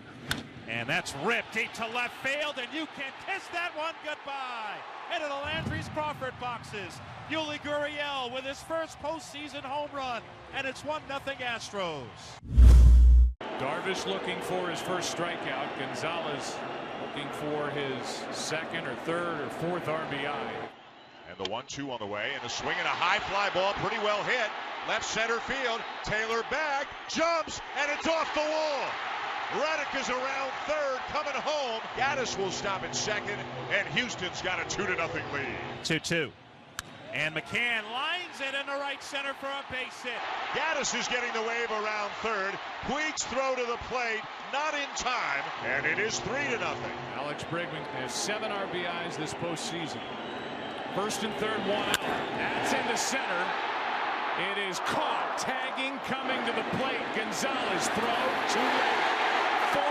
And that's ripped deep to left field, and you can kiss that one goodbye. Into the Landry's Crawford boxes. Yuli Gurriel with his first postseason home run, and it's 1-0 Astros. Darvish looking for his first strikeout. Gonzalez looking for his second or third or fourth RBI. And the 1-2 on the way, and a swing and a high fly ball, pretty well hit. Left center field, Taylor back, jumps, and it's off the wall. Reddick is around third, coming home. Gattis will stop at second, and Houston's got a 2-0 lead. 2-2. And McCann lines it into right center for a base hit. Gattis is getting the wave around third. Puig's throw to the plate, not in time, and it is 3-0. Alex Bregman has 7 RBIs this postseason. First and third, 1 out. That's into center. It is caught. Tagging coming to the plate. Gonzalez throw too late. 4-0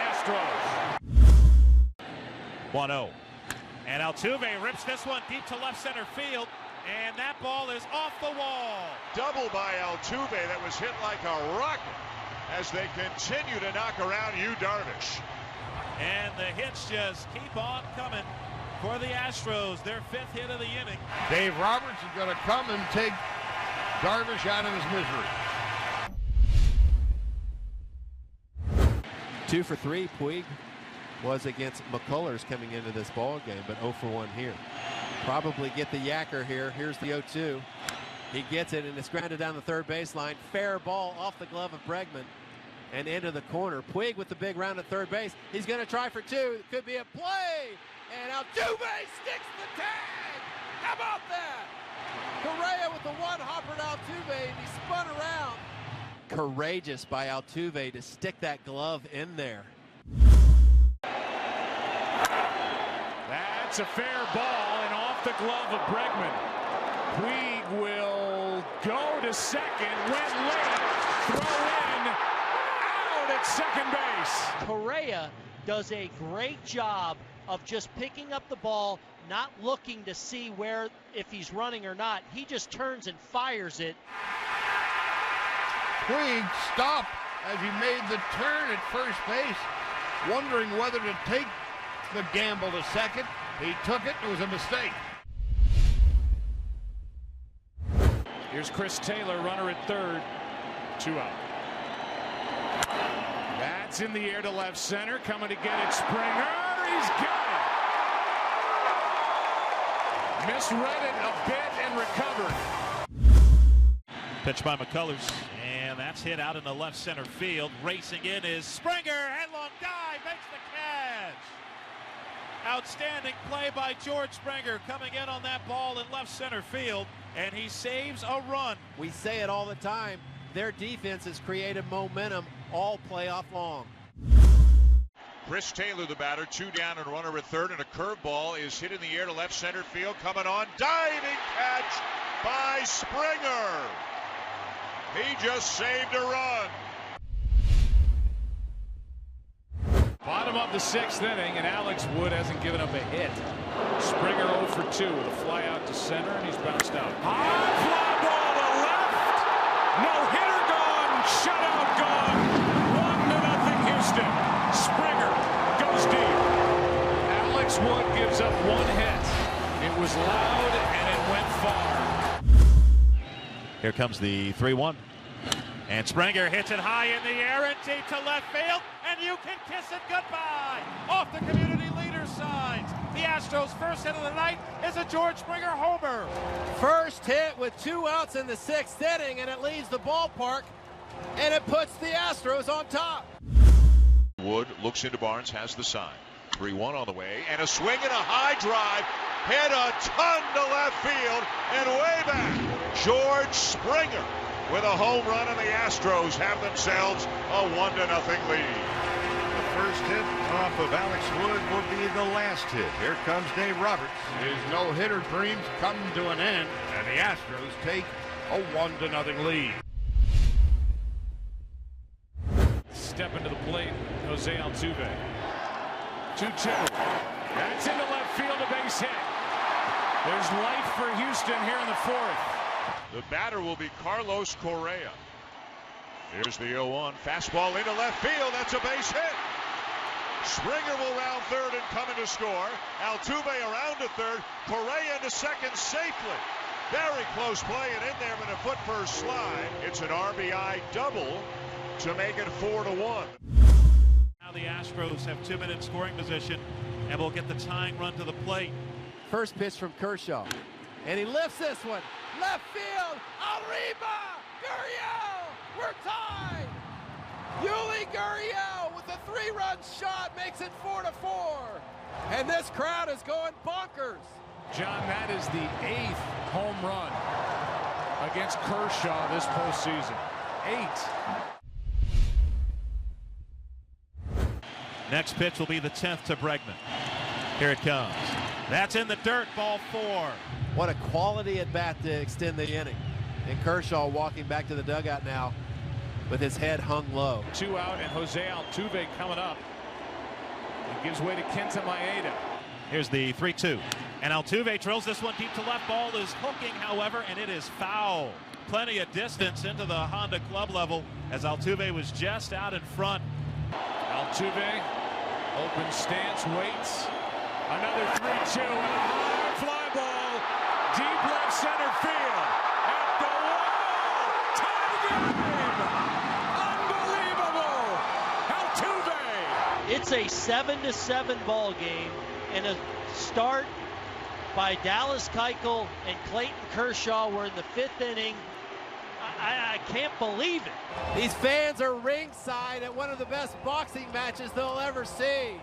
Astros. 1-0. And Altuve rips this one deep to left center field. And that ball is off the wall. Double by Altuve that was hit like a rocket as they continue to knock around Yu Darvish. And the hits just keep on coming for the Astros. Their 5th hit of the inning. Dave Roberts is going to come and take Darvish out of his misery. 2 for 3. Puig was against McCullers coming into this ball game, but 0 for 1 here. Probably get the yacker here. Here's the 0-2. He gets it, and it's grounded down the third baseline. Fair ball off the glove of Bregman and into the corner. Puig with the big round at third base. He's going to try for 2. It could be a play. And Altuve sticks the tag. How about that? Correa with the one-hopper to Altuve, and he spun around. Courageous by Altuve to stick that glove in there. That's a fair ball and off the glove of Bregman. Puig will go to second, went late, throw in, out at second base. Correa does a great job of just picking up the ball, not looking to see where, if he's running or not. He just turns and fires it. Puig stopped as he made the turn at first base, wondering whether to take the gamble to second. He took it. It was a mistake. Here's Chris Taylor, runner at third. 2 out. That's in the air to left center. Coming to get it, Springer. He's got it. Misread it a bit and recovered. Pitch by McCullers, and that's hit out in the left center field. Racing in is Springer. Headlong dive, makes the catch. Outstanding play by George Springer coming in on that ball in left center field, and he saves a run. We say it all the time. Their defense has created momentum all playoff long. Chris Taylor, the batter, 2 down and runner at third, and a curveball is hit in the air to left center field. Coming on, diving catch by Springer. He just saved a run. Bottom of the 6th inning, and Alex Wood hasn't given up a hit. Springer 0 for 2 with a fly out to center, and he's bounced out. High fly ball to left. No hitter gone. Shutout gone. 1-0 Houston. Springer goes deep. Alex Wood gives up 1 hit. It was loud and it went far. Here comes the 3-1. And Springer hits it high in the air and deep to left field, and you can kiss it goodbye. Off the community leader signs. The Astros' first hit of the night is a George Springer homer. First hit with 2 outs in the 6th inning, and it leaves the ballpark, and it puts the Astros on top. Wood looks into Barnes, has the sign. 3-1 on the way, and a swing and a high drive. Hit a ton to left field and way back. George Springer with a home run, and the Astros have themselves a 1-0 lead. The first hit off of Alex Wood will be the last hit. Here comes Dave Roberts. His no-hitter dreams come to an end, and the Astros take a 1-0 lead. Step into the plate, Jose Altuve. 2-2. That's into left field, a base hit. There's life for Houston here in the fourth. The batter will be Carlos Correa. Here's the 0-1. Fastball into left field. That's a base hit. Springer will round third and come in to score. Altuve around to third. Correa into second safely. Very close play and in there with a foot first slide. It's an RBI double to make it 4-1. Now the Astros have 2-minute scoring position and will get the tying run to the plate. First pitch from Kershaw. And he lifts this one. Left field. Arriba! Gurriel! We're tied! Yuli Gurriel with a 3-run shot makes it 4-4. And this crowd is going bonkers. John, that is the 8th home run against Kershaw this postseason. 8. Next pitch will be the 10th to Bregman. Here it comes. That's in the dirt, ball 4. What a quality at bat to extend the inning. And Kershaw walking back to the dugout now with his head hung low. 2 out, and Jose Altuve coming up. He gives way to Kenta Maeda. Here's the 3-2. And Altuve drills this one deep to left. Ball is hooking, however, and it is foul. Plenty of distance into the Honda Club level as Altuve was just out in front. Altuve, open stance, waits. Another 3-2 and a high fly ball. Deep left center field. At the wall. Tie the game. Unbelievable. Altuve. It's a 7-7 ball game and a start by Dallas Keuchel and Clayton Kershaw. We're in the 5th inning. I can't believe it. These fans are ringside at one of the best boxing matches they'll ever see.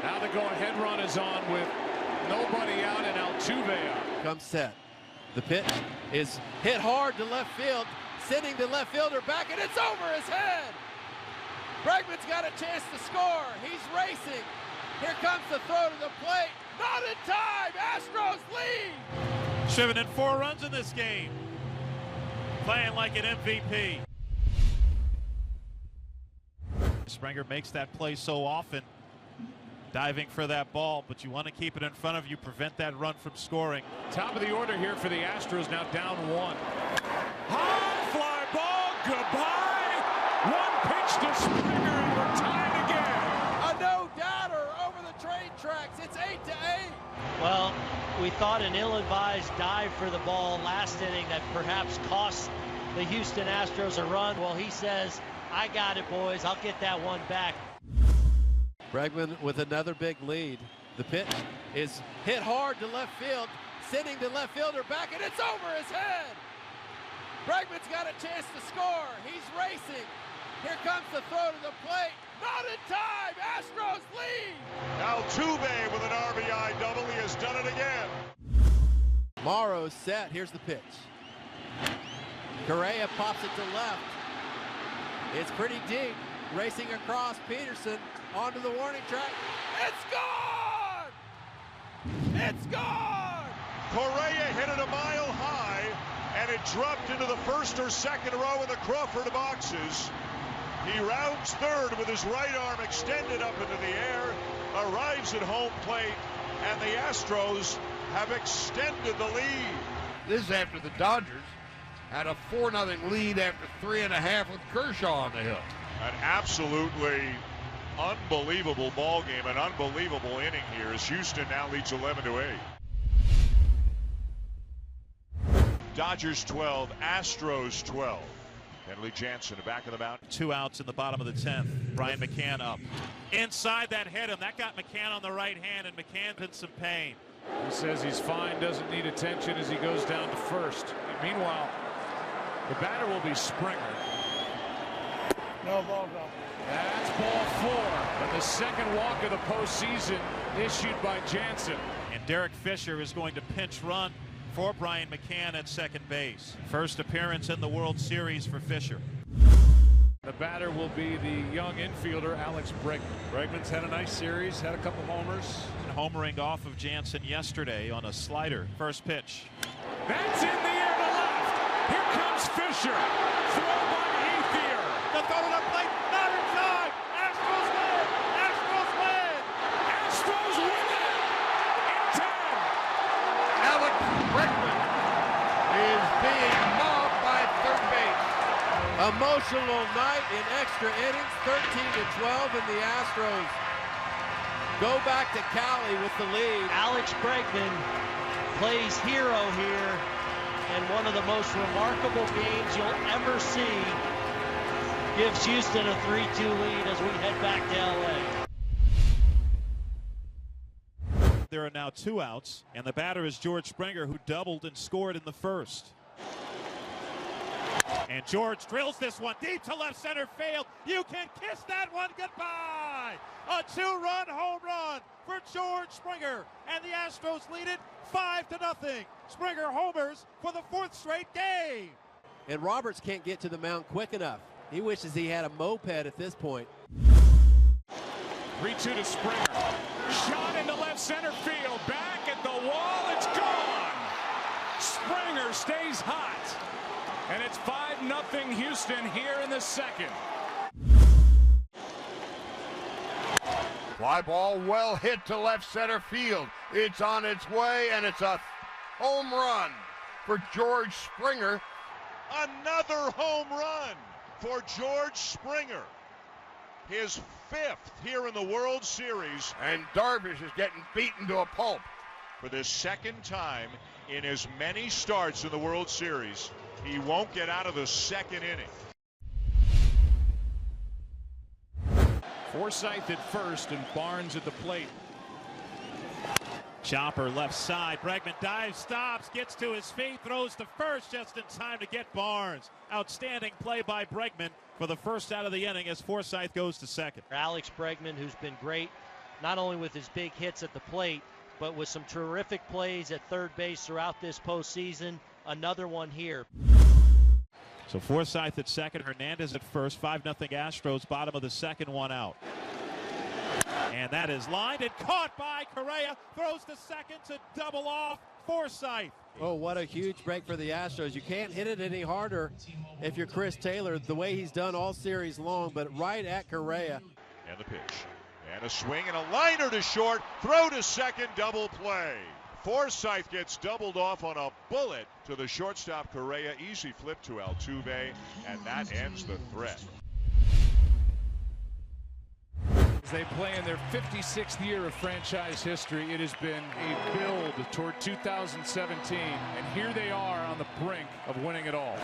Now the go-ahead run is on with nobody out and Altuve out. Comes set. The pitch is hit hard to left field, sending the left fielder back, and it's over his head. Bregman's got a chance to score. He's racing. Here comes the throw to the plate. Not in time. Astros lead. Driven in 4 runs in this game. Playing like an MVP. Springer makes that play so often. Diving for that ball, but you want to keep it in front of you, prevent that run from scoring. Top of the order here for the Astros, now down 1. High fly ball, goodbye. 1 pitch to Springer, and we're tied again. A no-doubter over the train tracks. It's 8-8. Well, we thought an ill-advised dive for the ball last inning that perhaps cost the Houston Astros a run. Well, he says, I got it, boys. I'll get that one back. Bregman with another big lead. The pitch is hit hard to left field, sending the left fielder back, and it's over his head. Bregman's got a chance to score. He's racing. Here comes the throw to the plate. Not in time. Astros lead. Altuve with an RBI double. He has done it again. Morrow's set. Here's the pitch. Correa pops it to left. It's pretty deep. Racing across Peterson onto the warning track. It's gone! It's gone! Correa hit it a mile high, and it dropped into the first or second row of the Crawford boxes. He rounds third with his right arm extended up into the air, arrives at home plate, and the Astros have extended the lead. This is after the Dodgers had a 4-0 lead after 3.5 with Kershaw on the hill. An absolutely unbelievable ball game, an unbelievable inning here as Houston now leads 11-8. Dodgers 12, Astros 12. Kenley Jansen back of the mound. 2 outs in the bottom of the 10th. Brian McCann up. Inside that hit him. That got McCann on the right hand, and McCann's in some pain. He says he's fine, doesn't need attention as he goes down to first. Meanwhile, the batter will be Springer. No ball up. That's ball 4. And the second walk of the postseason issued by Jansen. And Derek Fisher is going to pinch run for Brian McCann at second base. First appearance in the World Series for Fisher. The batter will be the young infielder Alex Bregman. Bregman's had a nice series, had a couple homers. Homering off of Jansen yesterday on a slider. First pitch. That's in the air to left. Here comes Fisher. Throw by Ethier. The throw to the plate. Not in time. Astros win. Astros win. Astros win it in 10. Emotional night in extra innings, 13-12, and the Astros go back to Cali with the lead. Alex Bregman plays hero here, and one of the most remarkable games you'll ever see. Gives Houston a 3-2 lead as we head back to LA. There are now 2 outs, and the batter is George Springer, who doubled and scored in the first. And George drills this one deep to left center field. You can kiss that one goodbye. A 2-run home run for George Springer, and the Astros lead it 5-0. Springer homers for the 4th straight game. And Roberts can't get to the mound quick enough. He wishes he had a moped at this point. 3-2 to Springer. Shot into left center field. Back at the wall. It's gone. Springer stays hot. And it's 5-0 Houston here in the second. Fly ball well hit to left center field. It's on its way, and it's a home run for George Springer. Another home run for George Springer. His 5th here in the World Series. And Darvish is getting beaten to a pulp. For the 2nd time in as many starts in the World Series, he won't get out of the 2nd inning. Forsythe at first and Barnes at the plate. Chopper left side. Bregman dives, stops, gets to his feet, throws to first just in time to get Barnes. Outstanding play by Bregman for the first out of the inning as Forsythe goes to second. Alex Bregman, who's been great, not only with his big hits at the plate, but with some terrific plays at third base throughout this postseason. Another one here. So Forsythe at second, Hernandez at first. 5-0 Astros, bottom of the second, 1 out. And that is lined and caught by Correa. Throws to second to double off Forsythe. Oh, what a huge break for the Astros. You can't hit it any harder if you're Chris Taylor, the way he's done all series long, but right at Correa. And the pitch. And a swing and a liner to short. Throw to second, double play. Forsythe gets doubled off on a bullet to the shortstop Correa. Easy flip to Altuve, and that ends the threat. As they play in their 56th year of franchise history, it has been a build toward 2017, and here they are on the brink of winning it all.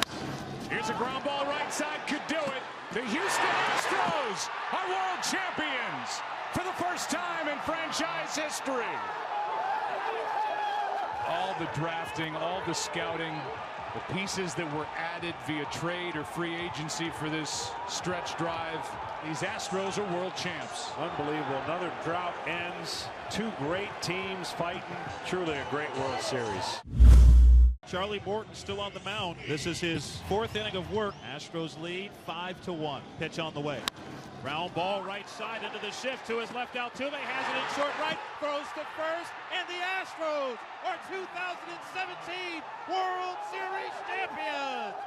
Here's a ground ball right side, could do it. The Houston Astros are world champions for the first time in franchise history. All the drafting, all the scouting, the pieces that were added via trade or free agency for this stretch drive. These Astros are world champs. Unbelievable. Another drought ends. 2 great teams fighting. Truly a great World Series. Charlie Morton still on the mound. This is his 4th inning of work. Astros lead 5-1. Pitch on the way. Ground ball right side into the shift to his left. Altuve has it in short right. Throws to first. And the Astros are 2017 World Series champions.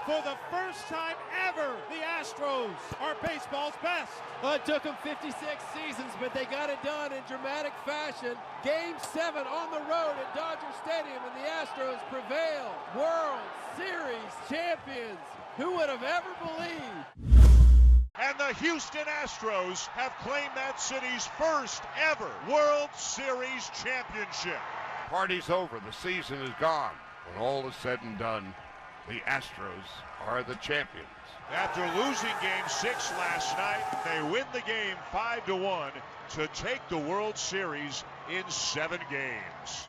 For the first time ever, the Astros are baseball's best. Well, it took them 56 seasons, but they got it done in dramatic fashion. Game 7 on the road at Dodger Stadium, and the Astros prevail. World Series champions. Who would have ever believed? And the Houston Astros have claimed that city's first ever World Series championship. Party's over. The season is gone. When all is said and done, the Astros are the champions. After losing Game 6 last night, they win the game 5-1 to take the World Series in 7 games.